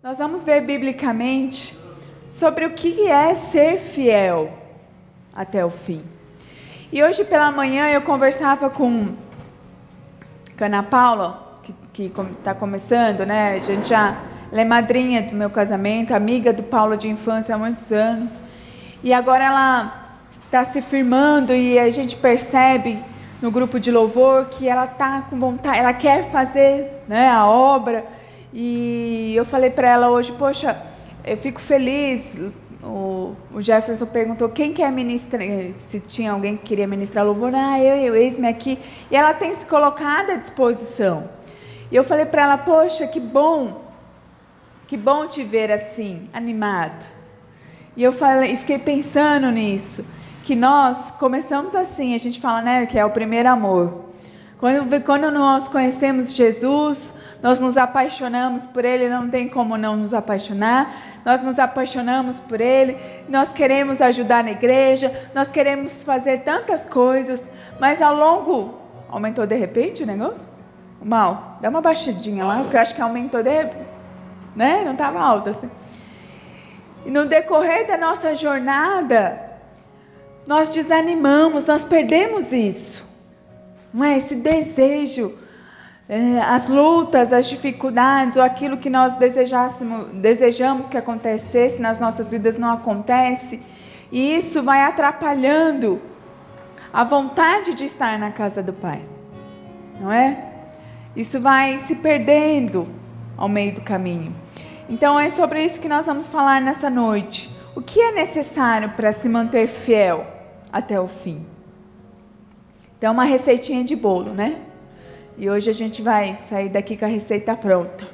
Nós vamos ver biblicamente sobre o que é ser fiel até o fim. E hoje pela manhã eu conversava com a Ana Paula, que está começando, né? Ela é madrinha do meu casamento, amiga do Paulo de infância há muitos anos. E agora ela está se firmando e a gente percebe no grupo de louvor que ela está com vontade, ela quer fazer, né, a obra. E eu falei para ela hoje, poxa, eu fico feliz. O Jefferson perguntou quem quer ministrar, se tinha alguém que queria ministrar louvor. Eu eis-me aqui. E ela tem se colocado à disposição. E eu falei para ela, poxa, que bom te ver assim, animada. E eu fiquei pensando nisso, que nós começamos assim, a gente fala, né, que é o primeiro amor. Quando nós conhecemos Jesus, nós nos apaixonamos por Ele, não tem como não nos apaixonar. Nós nos apaixonamos por Ele, nós queremos ajudar na igreja, nós queremos fazer tantas coisas, mas ao longo... Aumentou de repente o negócio? Mal, dá uma baixadinha lá, porque eu acho que aumentou de repente, né? Não estava alto assim. E no decorrer da nossa jornada, nós desanimamos, nós perdemos isso. Não é? Esse desejo, as lutas, as dificuldades, ou aquilo que nós desejamos que acontecesse nas nossas vidas não acontece, e isso vai atrapalhando a vontade de estar na casa do Pai, não é? Isso vai se perdendo ao meio do caminho. Então é sobre isso que nós vamos falar nessa noite. O que é necessário para se manter fiel até o fim? Então, uma receitinha de bolo, né? E hoje a gente vai sair daqui com a receita pronta.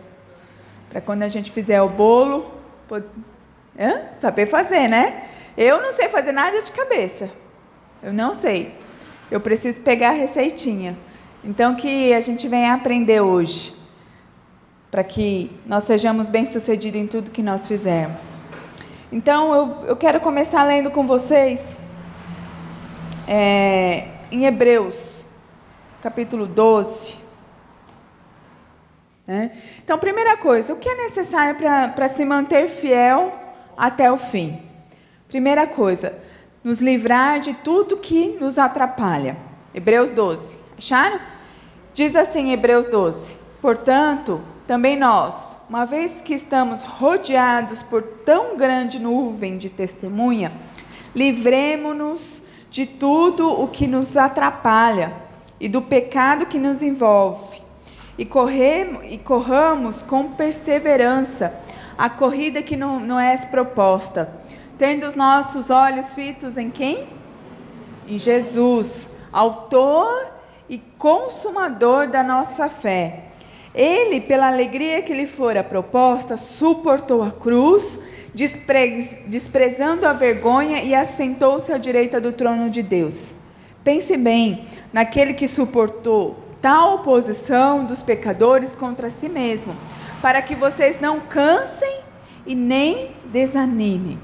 Para quando a gente fizer o bolo, saber fazer, né? Eu não sei fazer nada de cabeça. Eu não sei. Eu preciso pegar a receitinha. Então, que a gente venha aprender hoje. Para que nós sejamos bem-sucedidos em tudo que nós fizermos. Então, eu quero começar lendo com vocês... em Hebreus, capítulo 12. Então, primeira coisa, o que é necessário para se manter fiel até o fim? Primeira coisa, nos livrar de tudo que nos atrapalha. Hebreus 12, acharam? Diz assim, Hebreus 12: portanto, também nós, uma vez que estamos rodeados por tão grande nuvem de testemunha, livremo-nos de tudo o que nos atrapalha e do pecado que nos envolve, e corramos com perseverança a corrida que não é proposta, tendo os nossos olhos fitos em quem? Em Jesus, autor e consumador da nossa fé. Ele, pela alegria que lhe fora proposta, suportou a cruz, desprezando a vergonha, e assentou-se à direita do trono de Deus. Pense bem naquele que suportou tal oposição dos pecadores contra si mesmo, para que vocês não cansem e nem desanimem.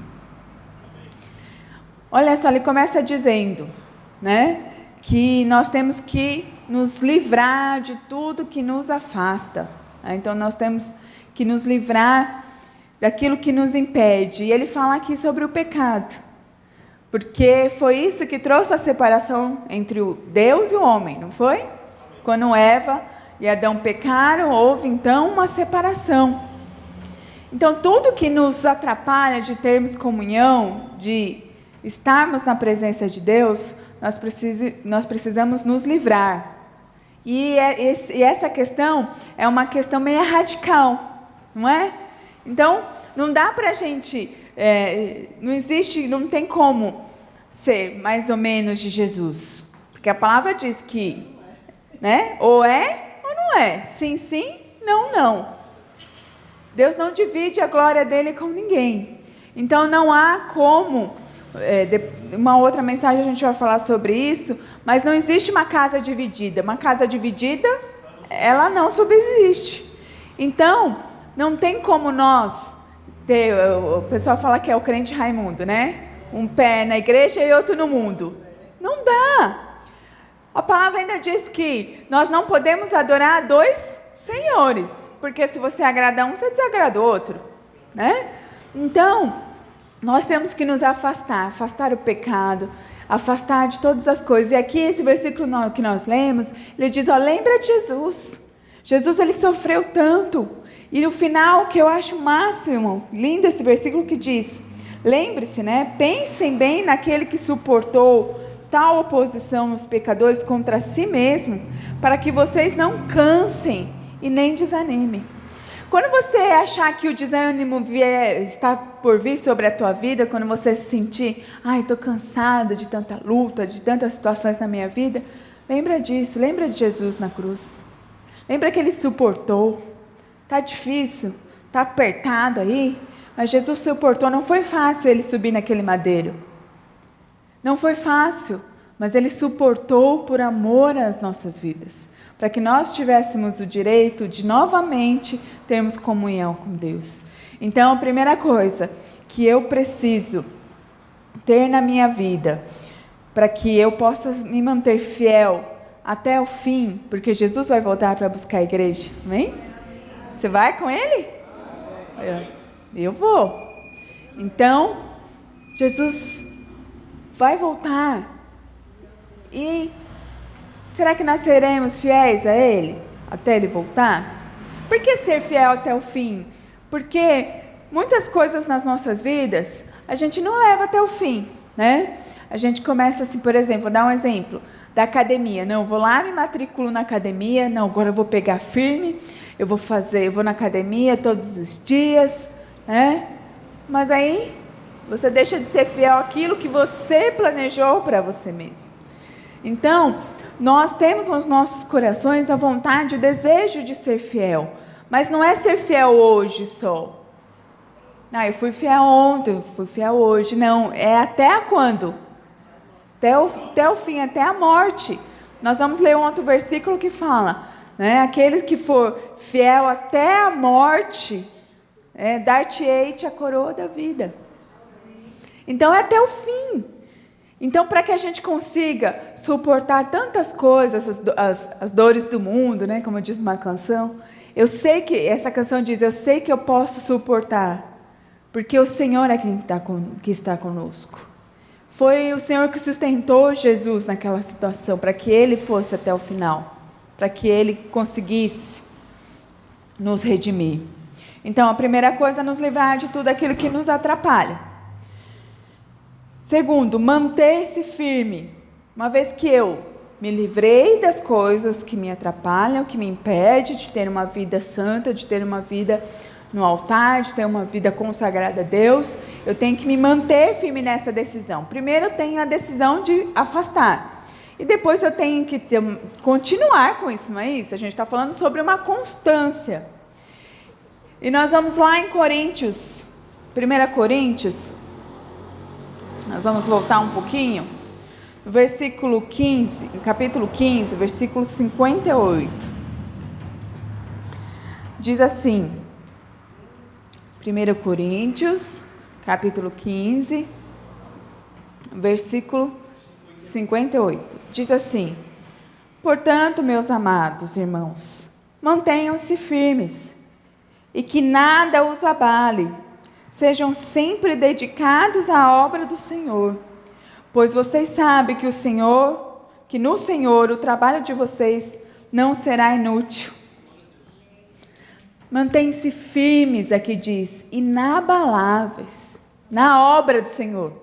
Olha só, ele começa dizendo, né, que nós temos que nos livrar de tudo que nos afasta. Então nós temos que nos livrar daquilo que nos impede. E ele fala aqui sobre o pecado, porque foi isso que trouxe a separação entre o Deus e o homem, não foi? Quando Eva e Adão pecaram, houve então uma separação. Então tudo que nos atrapalha de termos comunhão, de estarmos na presença de Deus, nós precisamos nos livrar. E essa questão é uma questão meio radical, não é? Então, não dá para a gente, não tem como ser mais ou menos de Jesus. Porque a palavra diz que, né, ou é ou não é. Sim, sim, não, não. Deus não divide a glória dele com ninguém. Então, não há como, uma outra mensagem a gente vai falar sobre isso, mas não existe uma casa dividida. Uma casa dividida, ela não subsiste. Então, não tem como nós ter, o pessoal fala que é o crente Raimundo, né? Um pé na igreja e outro no mundo. Não dá. A palavra ainda diz que nós não podemos adorar dois senhores, porque se você agrada um, você desagrada o outro. né? Então, nós temos que nos afastar o pecado, afastar de todas as coisas. E aqui, esse versículo que nós lemos, ele diz, lembra de Jesus. Jesus, ele sofreu tanto. E no final, que eu acho máximo, lindo esse versículo que diz, lembre-se, né? Pensem bem naquele que suportou tal oposição nos pecadores contra si mesmo, para que vocês não cansem e nem desanimem. Quando você achar que o desânimo está por vir sobre a tua vida, quando você se sentir, estou cansada de tanta luta, de tantas situações na minha vida, lembra disso, lembra de Jesus na cruz. Lembra que ele suportou. Está difícil, está apertado aí, mas Jesus suportou. Não foi fácil ele subir naquele madeiro. Não foi fácil, mas ele suportou por amor às nossas vidas, para que nós tivéssemos o direito de novamente termos comunhão com Deus. Então, a primeira coisa que eu preciso ter na minha vida, para que eu possa me manter fiel até o fim, porque Jesus vai voltar para buscar a igreja, amém? Você vai com ele? Eu vou. Então, Jesus vai voltar. E será que nós seremos fiéis a ele até ele voltar? Por que ser fiel até o fim? Porque muitas coisas nas nossas vidas a gente não leva até o fim, né? A gente começa assim, por exemplo, vou dar um exemplo da academia. Não, eu vou lá, me matriculo na academia. Não, agora eu vou pegar firme. Eu vou na academia todos os dias, né? Mas aí você deixa de ser fiel àquilo que você planejou para você mesmo. Então, nós temos nos nossos corações a vontade, o desejo de ser fiel. Mas não é ser fiel hoje só. Eu fui fiel ontem, eu fui fiel hoje. Não, é até quando? Até o fim, até a morte. Nós vamos ler um outro versículo que fala, né? Aquele que for fiel até a morte, dar-te-ei a coroa da vida. Então, é até o fim. Então, para que a gente consiga suportar tantas coisas, as dores do mundo, né? Como diz uma canção, eu sei que, essa canção diz, eu sei que eu posso suportar, porque o Senhor é quem está conosco. Foi o Senhor que sustentou Jesus naquela situação, para que Ele fosse até o final, para que Ele conseguisse nos redimir. Então, a primeira coisa é nos livrar de tudo aquilo que nos atrapalha. Segundo, manter-se firme. Uma vez que eu me livrei das coisas que me atrapalham, que me impedem de ter uma vida santa, de ter uma vida no altar, de ter uma vida consagrada a Deus, eu tenho que me manter firme nessa decisão. Primeiro eu tenho a decisão de afastar. E depois eu tenho que continuar com isso, não é isso? A gente está falando sobre uma constância. E nós vamos lá em Coríntios, 1 Coríntios, nós vamos voltar um pouquinho, no versículo 15, no capítulo 15, versículo 58. Diz assim, 1 Coríntios, capítulo 15, versículo 58. Diz assim, portanto, meus amados irmãos, mantenham-se firmes, e que nada os abale. Sejam sempre dedicados à obra do Senhor, pois vocês sabem que no Senhor o trabalho de vocês não será inútil. Mantém-se firmes, aqui diz, inabaláveis, na obra do Senhor.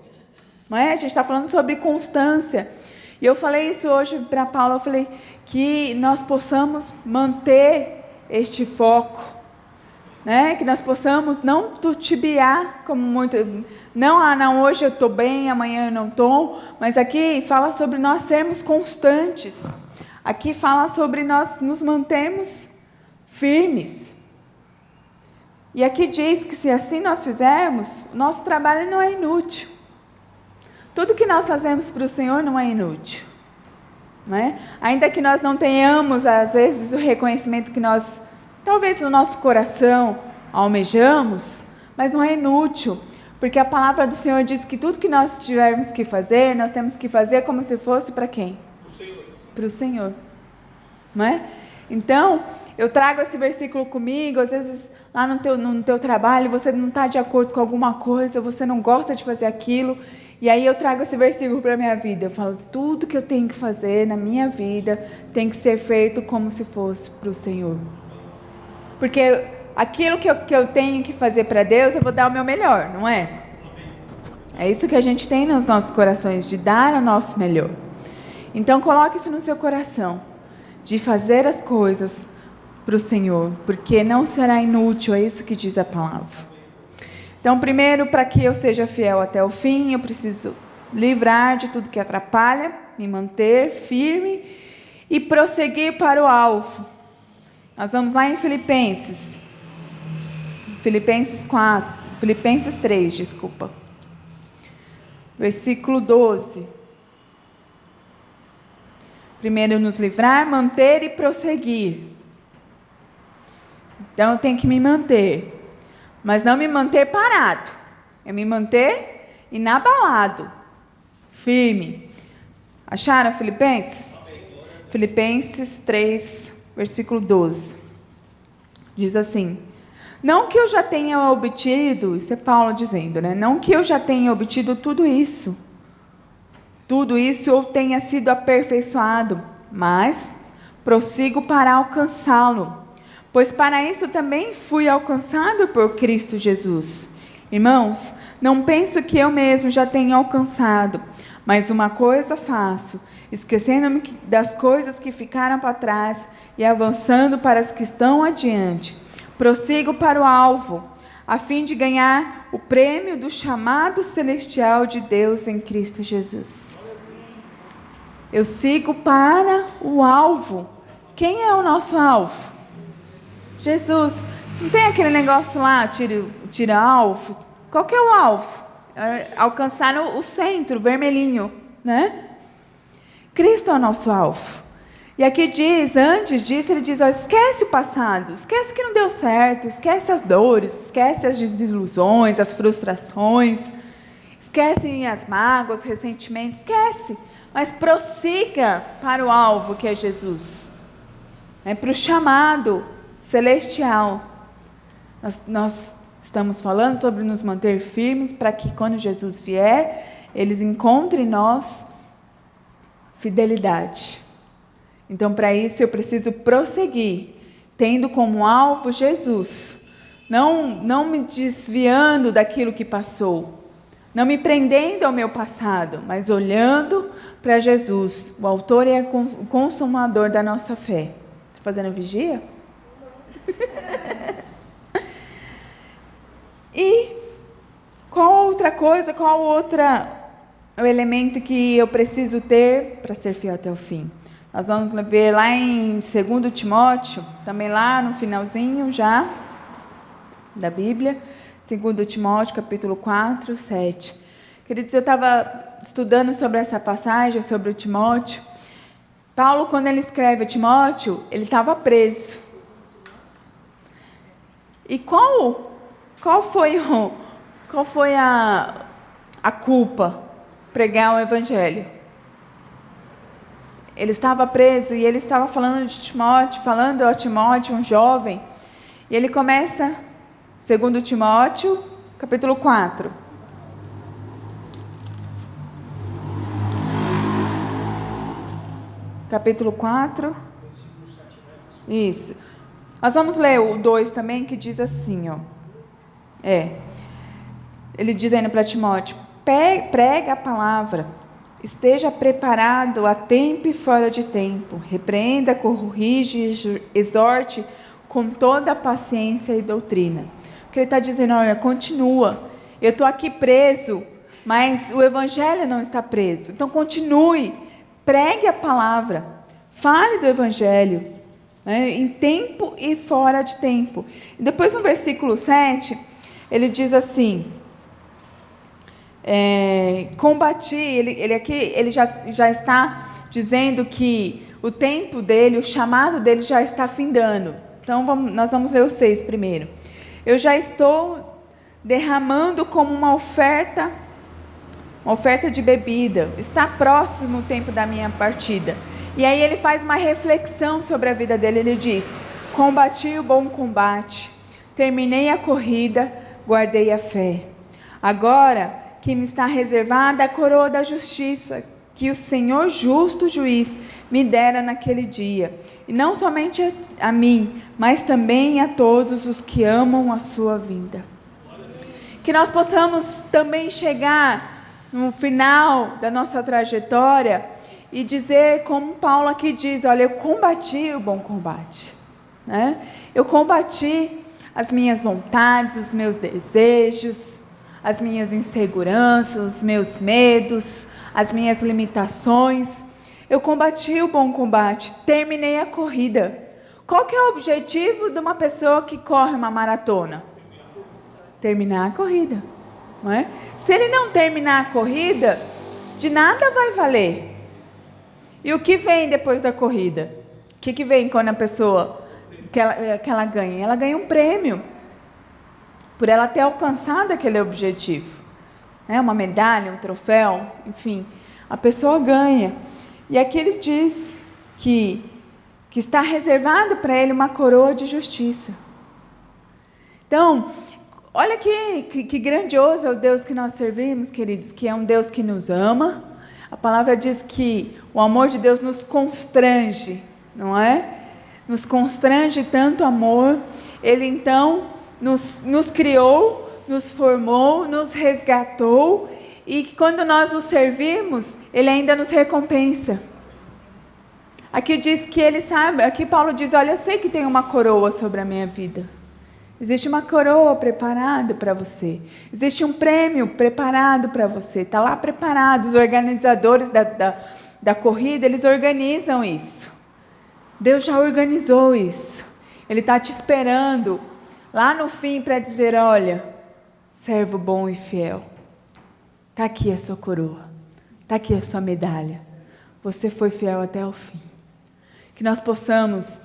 Não é? A gente está falando sobre constância. E eu falei isso hoje para Paula, eu falei que nós possamos manter este foco, né? Que nós possamos não titubear, como muito, não, hoje eu estou bem, amanhã eu não estou, mas aqui fala sobre nós sermos constantes. Aqui fala sobre nós nos mantermos firmes. E aqui diz que se assim nós fizermos, o nosso trabalho não é inútil. Tudo que nós fazemos para o Senhor não é inútil. Não é? Ainda que nós não tenhamos, às vezes, o reconhecimento que nós, talvez no nosso coração, almejamos, mas não é inútil. Porque a palavra do Senhor diz que tudo que nós tivermos que fazer, nós temos que fazer como se fosse para quem? Para o Senhor. Não é? Então, eu trago esse versículo comigo, às vezes lá no teu trabalho, você não está de acordo com alguma coisa, você não gosta de fazer aquilo. E aí eu trago esse versículo para a minha vida. Eu falo, tudo que eu tenho que fazer na minha vida tem que ser feito como se fosse para o Senhor. Porque aquilo que eu tenho que fazer para Deus, eu vou dar o meu melhor, não é? É isso que a gente tem nos nossos corações, de dar o nosso melhor. Então coloque isso no seu coração, de fazer as coisas para o Senhor, porque não será inútil, é isso que diz a palavra. Então, primeiro, para que eu seja fiel até o fim, eu preciso livrar de tudo que atrapalha, me manter firme e prosseguir para o alvo. Nós vamos lá em Filipenses 3, versículo 12. Primeiro, nos livrar, manter e prosseguir. Então, eu tenho que me manter. Mas não me manter parado, é me manter inabalado, firme. Acharam Filipenses? Filipenses 3, versículo 12. Diz assim: não que eu já tenha obtido, isso é Paulo dizendo, né? Não que eu já tenha obtido tudo isso ou tenha sido aperfeiçoado, mas prossigo para alcançá-lo. Pois para isso também fui alcançado por Cristo Jesus. Irmãos, não penso que eu mesmo já tenha alcançado, mas uma coisa faço, esquecendo-me das coisas que ficaram para trás e avançando para as que estão adiante. Prossigo para o alvo, a fim de ganhar o prêmio do chamado celestial de Deus em Cristo Jesus. Eu sigo para o alvo. Quem é o nosso alvo? Jesus. Não tem aquele negócio lá, tira alvo? Qual que é o alvo? É alcançar o centro, vermelhinho, né? Cristo é o nosso alvo. E aqui diz, antes disso, ele diz, ó, esquece o passado, esquece o que não deu certo, esquece as dores, esquece as desilusões, as frustrações, esquece as mágoas, os ressentimentos, esquece. Mas prossiga para o alvo que é Jesus. É para o chamado celestial. Nós estamos falando sobre nos manter firmes para que quando Jesus vier, eles encontrem em nós fidelidade. Então, para isso, eu preciso prosseguir, tendo como alvo Jesus. Não me desviando daquilo que passou. Não me prendendo ao meu passado, mas olhando para Jesus, o autor e o consumador da nossa fé. Está fazendo vigia? E qual outro elemento que eu preciso ter para ser fiel até o fim? Nós vamos ver lá em 2 Timóteo, também lá no finalzinho já da Bíblia, 2 Timóteo, capítulo 4, 7. Queridos, eu estava estudando sobre essa passagem, sobre o Timóteo. Paulo, quando ele escreve a Timóteo, ele estava preso. E qual foi a culpa? Pregar o Evangelho. Ele estava preso e ele estava falando de Timóteo, falando a Timóteo, um jovem. E ele começa, 2 Timóteo, capítulo 4. Capítulo 4. Isso. Nós vamos ler o 2 também, que diz assim, ó. Ele dizendo para Timóteo, prega a palavra, esteja preparado a tempo e fora de tempo, repreenda, corrige, exorte com toda a paciência e doutrina. Porque ele está dizendo, olha, continua, eu estou aqui preso, mas o Evangelho não está preso, então continue, pregue a palavra, fale do Evangelho, em tempo e fora de tempo. E depois no versículo 7, ele diz assim, combati, ele já está dizendo que o tempo dele, o chamado dele já está findando. Então nós vamos ler o 6 primeiro. Eu já estou derramando como uma oferta de bebida, está próximo o tempo da minha partida. E aí ele faz uma reflexão sobre a vida dele, ele diz, combati o bom combate, terminei a corrida, guardei a fé. Agora que me está reservada a coroa da justiça, que o Senhor justo juiz me dera naquele dia, e não somente a mim, mas também a todos os que amam a sua vinda. Que nós possamos também chegar no final da nossa trajetória e dizer, como Paulo aqui diz, olha, eu combati o bom combate, né? Eu combati as minhas vontades, os meus desejos, as minhas inseguranças, os meus medos, as minhas limitações. Eu combati o bom combate, terminei a corrida. Qual que é o objetivo de uma pessoa que corre uma maratona? Terminar a corrida, não é? Se ele não terminar a corrida, de nada vai valer. E o que vem depois da corrida? O que vem quando a pessoa que ela ganha? Ela ganha um prêmio por ela ter alcançado aquele objetivo, né? Uma medalha, um troféu, enfim, a pessoa ganha. E aqui ele diz que está reservado para ele uma coroa de justiça. Então, olha que grandioso é o Deus que nós servimos, queridos, que é um Deus que nos ama. A palavra diz que o amor de Deus nos constrange, não é? Nos constrange tanto amor. Ele então nos criou, nos formou, nos resgatou, e que quando nós o servimos, Ele ainda nos recompensa. Aqui diz que Ele sabe, aqui Paulo diz, olha, eu sei que tem uma coroa sobre a minha vida. Existe uma coroa preparada para você. Existe um prêmio preparado para você. Está lá preparado. Os organizadores da corrida, eles organizam isso. Deus já organizou isso. Ele está te esperando lá no fim para dizer, olha, servo bom e fiel. Está aqui a sua coroa. Está aqui a sua medalha. Você foi fiel até o fim. Que nós possamos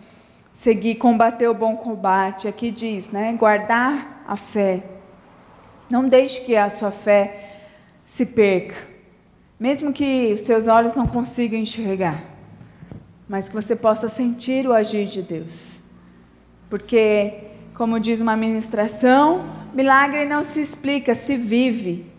seguir, combater o bom combate. Aqui diz, né? Guardar a fé. Não deixe que a sua fé se perca. Mesmo que os seus olhos não consigam enxergar. Mas que você possa sentir o agir de Deus. Porque, como diz uma ministração, milagre não se explica, se vive.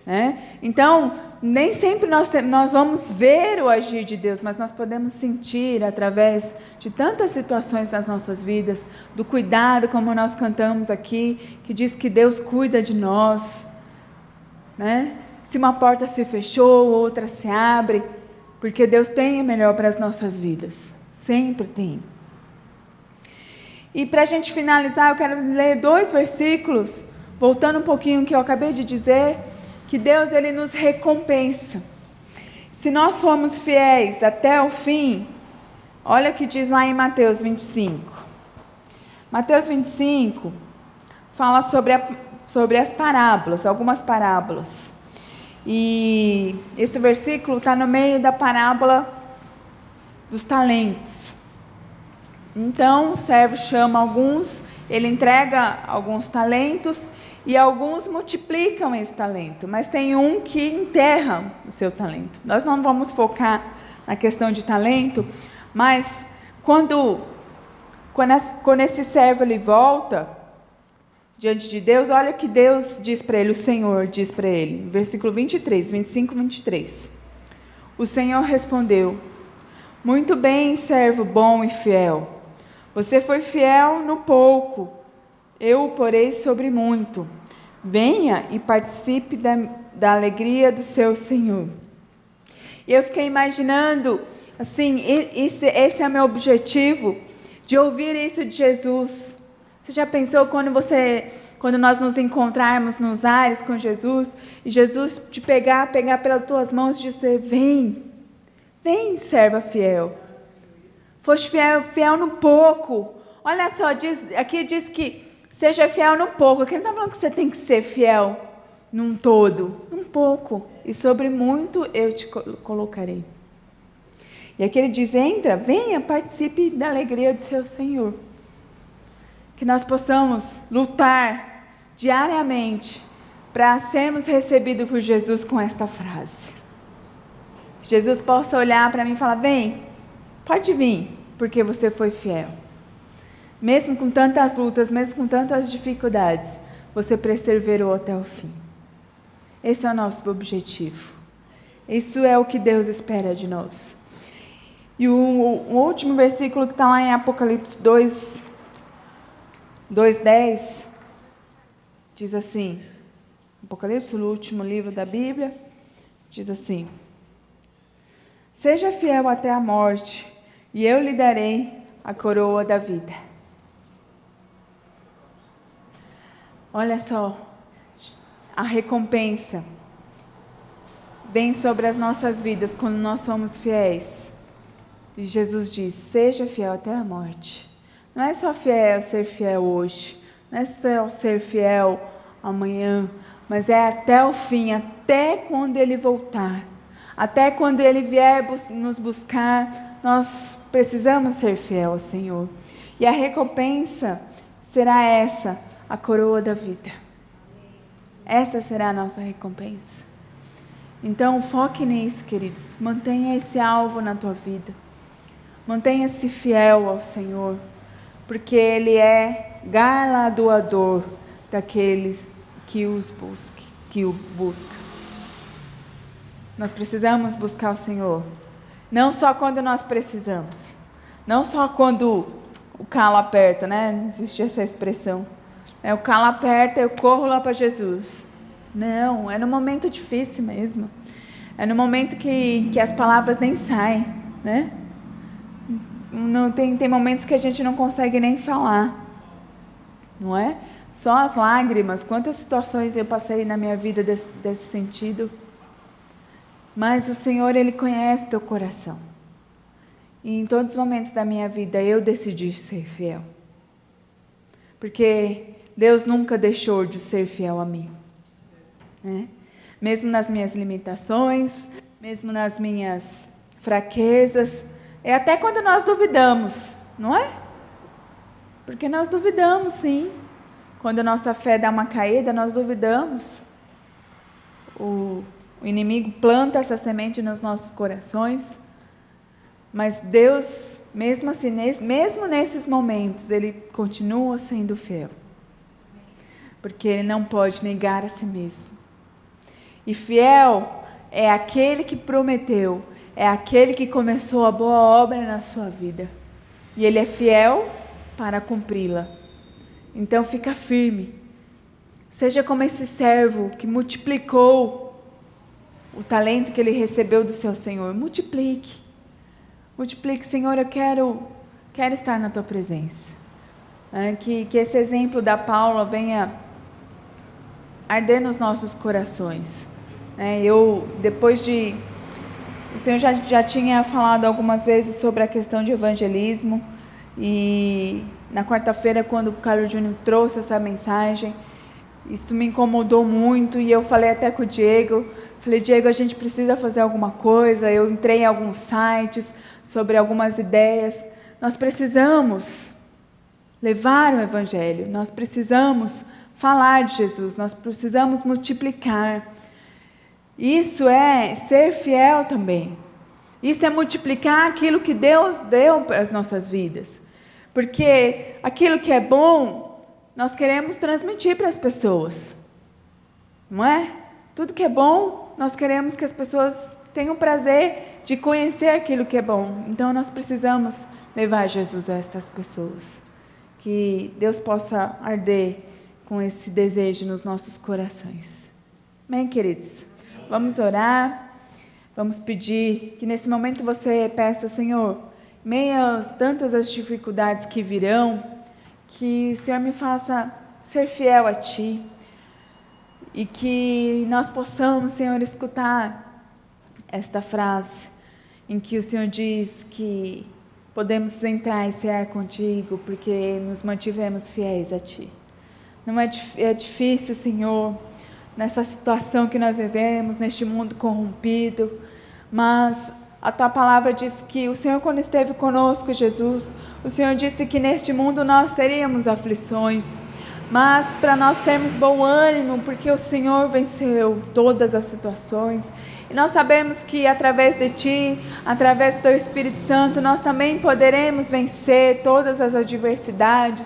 Né? Então, nem sempre nós vamos ver o agir de Deus, mas nós podemos sentir através de tantas situações nas nossas vidas, do cuidado, como nós cantamos aqui, que diz que Deus cuida de nós, né? Se uma porta se fechou, outra se abre, porque Deus tem o melhor para as nossas vidas, sempre tem. E para a gente finalizar, eu quero ler 2 versículos, voltando um pouquinho ao que eu acabei de dizer, que Deus, Ele nos recompensa. Se nós formos fiéis até o fim, olha o que diz lá em Mateus 25. Mateus 25 fala sobre as parábolas, algumas parábolas. E esse versículo está no meio da parábola dos talentos. Então, o servo chama alguns, ele entrega alguns talentos, e alguns multiplicam esse talento, mas tem um que enterra o seu talento. Nós não vamos focar na questão de talento, mas quando esse servo ele volta diante de Deus, olha o que Deus diz para ele, o Senhor diz para ele, versículo 23, 25 e 23. O Senhor respondeu, muito bem, servo bom e fiel, você foi fiel no pouco, eu o porei sobre muito. Venha e participe da alegria do seu Senhor. E eu fiquei imaginando, assim, esse é meu objetivo, de ouvir isso de Jesus. Você já pensou quando nós nos encontrarmos nos ares com Jesus, e Jesus te pegar pelas tuas mãos e dizer, vem, serva fiel. Foste fiel no pouco. Olha só, aqui diz que seja fiel no pouco. Aqui não está falando que você tem que ser fiel num todo, num pouco. E sobre muito eu te colocarei. E aqui ele diz, entra, venha, participe da alegria do seu Senhor. Que nós possamos lutar diariamente para sermos recebidos por Jesus com esta frase. Que Jesus possa olhar para mim e falar, vem, pode vir, porque você foi fiel. Mesmo com tantas lutas, mesmo com tantas dificuldades, você perseverou até o fim. Esse é o nosso objetivo. Isso é o que Deus espera de nós. E o último versículo que está lá em Apocalipse 2:10, diz assim, Apocalipse, o último livro da Bíblia, diz assim: seja fiel até a morte, e eu lhe darei a coroa da vida. Olha só, a recompensa vem sobre as nossas vidas quando nós somos fiéis. E Jesus diz: seja fiel até a morte. Não é só ser fiel hoje, não é só ser fiel amanhã, mas é até o fim, até quando Ele voltar, até quando Ele vier nos buscar. Nós precisamos ser fiel ao Senhor. E a recompensa será essa, a coroa da vida. Essa será a nossa recompensa. Então, foque nisso, queridos. Mantenha esse alvo na tua vida. Mantenha-se fiel ao Senhor, porque Ele é galardoador daqueles que o buscam. Nós precisamos buscar o Senhor. Não só quando nós precisamos. Não só quando o calo aperta, né? Existe essa expressão. O calo aperta, eu corro lá para Jesus. Não, é no momento difícil mesmo. É no momento que as palavras nem saem, né? Não, tem momentos que a gente não consegue nem falar, não é? Só as lágrimas. Quantas situações eu passei na minha vida desse sentido. Mas o Senhor, Ele conhece teu coração. E em todos os momentos da minha vida eu decidi ser fiel. Porque Deus nunca deixou de ser fiel a mim, né? Mesmo nas minhas limitações, mesmo nas minhas fraquezas, é até quando nós duvidamos, não é? Porque nós duvidamos, sim. Quando a nossa fé dá uma caída, nós duvidamos. O inimigo planta essa semente nos nossos corações, mas Deus, mesmo assim, mesmo nesses momentos, Ele continua sendo fiel. Porque Ele não pode negar a si mesmo. E fiel é aquele que prometeu, é aquele que começou a boa obra na sua vida. E Ele é fiel para cumpri-la. Então fica firme. Seja como esse servo que multiplicou o talento que ele recebeu do seu Senhor. Multiplique. Multiplique, Senhor, eu quero estar na tua presença. Que esse exemplo da Paula venha arder nos nossos corações. O Senhor já tinha falado algumas vezes sobre a questão de evangelismo, e na quarta-feira, quando o Carlos Júnior trouxe essa mensagem, isso me incomodou muito, e eu falei até com o Diego, Diego, a gente precisa fazer alguma coisa. Eu entrei em alguns sites sobre algumas ideias. Nós precisamos levar o evangelho, nós precisamos falar de Jesus, nós precisamos multiplicar. Isso é ser fiel também. Isso é multiplicar aquilo que Deus deu para as nossas vidas. Porque aquilo que é bom, nós queremos transmitir para as pessoas. Não é? Tudo que é bom, nós queremos que as pessoas tenham prazer de conhecer aquilo que é bom. Então, nós precisamos levar Jesus a estas pessoas. Que Deus possa arder com esse desejo nos nossos corações. Amém, queridos? Vamos orar, vamos pedir que nesse momento você peça, Senhor, meio a tantas as dificuldades que virão, que o Senhor me faça ser fiel a Ti, e que nós possamos, Senhor, escutar esta frase, em que o Senhor diz que podemos entrar e cear contigo, porque nos mantivemos fiéis a Ti. Não é difícil, Senhor, nessa situação que nós vivemos, neste mundo corrompido, mas a Tua palavra diz que o Senhor, quando esteve conosco, Jesus, o Senhor disse que neste mundo nós teríamos aflições, mas para nós termos bom ânimo, porque o Senhor venceu todas as situações. E nós sabemos que através de Ti, através do Teu Espírito Santo, nós também poderemos vencer todas as adversidades,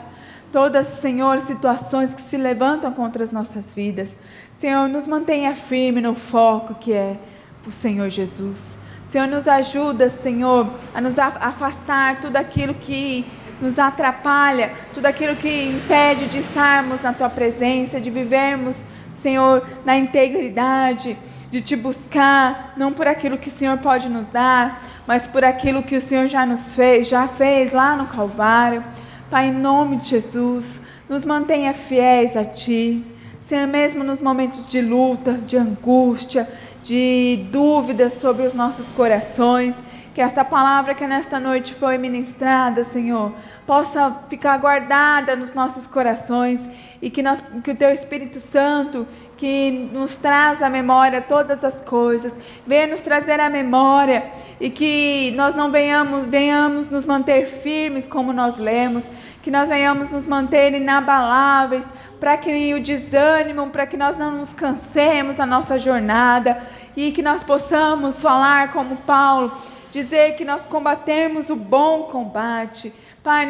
todas, Senhor, situações que se levantam contra as nossas vidas. Senhor, nos mantenha firme no foco que é o Senhor Jesus. Senhor, nos ajuda, Senhor, a nos afastar tudo aquilo que nos atrapalha, tudo aquilo que impede de estarmos na Tua presença, de vivermos, Senhor, na integridade, de Te buscar, não por aquilo que o Senhor pode nos dar, mas por aquilo que o Senhor já fez lá no Calvário. Pai, em nome de Jesus, nos mantenha fiéis a Ti, Senhor, mesmo nos momentos de luta, de angústia, de dúvidas sobre os nossos corações, que esta palavra que nesta noite foi ministrada, Senhor, possa ficar guardada nos nossos corações e que o Teu Espírito Santo, que nos traz à memória todas as coisas, venha nos trazer à memória e que nós não venhamos nos manter firmes como nós lemos, que nós venhamos nos manter inabaláveis, para que o desânimo, para que nós não nos cansemos da nossa jornada e que nós possamos falar como Paulo, dizer que nós combatemos o bom combate. Pai,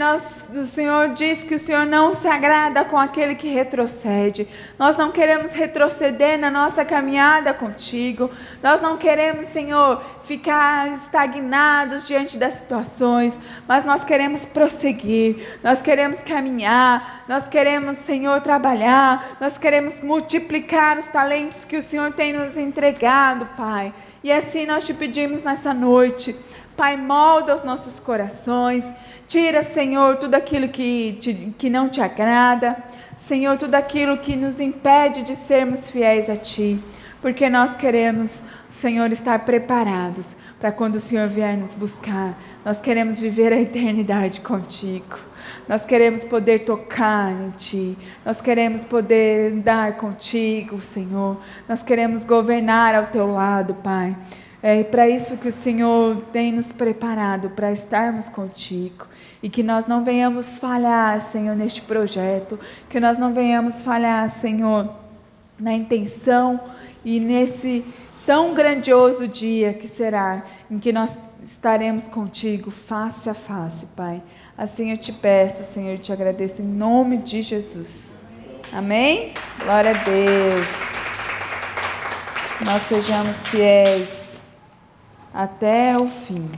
o Senhor diz que o Senhor não se agrada com aquele que retrocede. Nós não queremos retroceder na nossa caminhada contigo. Nós não queremos, Senhor, ficar estagnados diante das situações, mas nós queremos prosseguir, nós queremos caminhar, nós queremos, Senhor, trabalhar, nós queremos multiplicar os talentos que o Senhor tem nos entregado, Pai. E assim nós te pedimos nessa noite, Pai, molda os nossos corações, tira, Senhor, tudo aquilo que não te agrada, Senhor, tudo aquilo que nos impede de sermos fiéis a Ti, porque nós queremos, Senhor, estar preparados para quando o Senhor vier nos buscar. Nós queremos viver a eternidade contigo, nós queremos poder tocar em Ti, nós queremos poder andar contigo, Senhor, nós queremos governar ao Teu lado, Pai. É para isso que o Senhor tem nos preparado, para estarmos contigo. E que nós não venhamos falhar, Senhor, neste projeto. Que nós não venhamos falhar, Senhor, na intenção e nesse tão grandioso dia que será, em que nós estaremos contigo face a face, Pai. Assim eu te peço, Senhor, eu te agradeço em nome de Jesus. Amém? Glória a Deus. Nós sejamos fiéis até o fim.